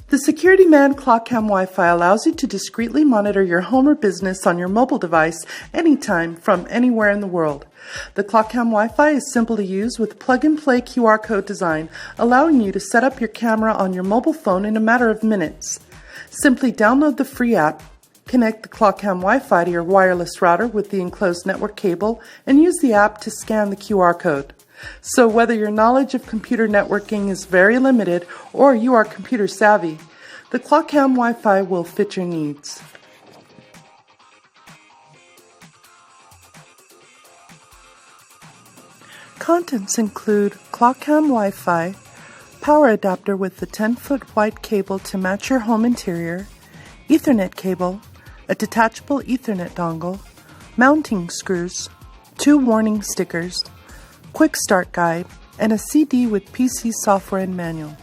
The ClecKCAM Wi-Fi allows you to discreetly monitor your home or business on your mobile device anytime from anywhere in the world. The ClecKCAM Wi-Fi is simple to use with plug-and-play QR code design, allowing you to set up your camera on your mobile phone in a matter of minutes. Simply download the free app, connect the ClecKCAM Wi-Fi to your wireless router with the enclosed network cable, and use the app to scan the QR code. So whether your knowledge of computer networking is very limited or you are computer savvy, the ClecKCAM Wi-Fi will fit your needs. Contents include ClecKCAM Wi-Fi, power adapter with the 10-foot white cable to match your home interior, Ethernet cable, a detachable Ethernet dongle, mounting screws, 2 warning stickers, quick start guide, and a CD with PC software and manual.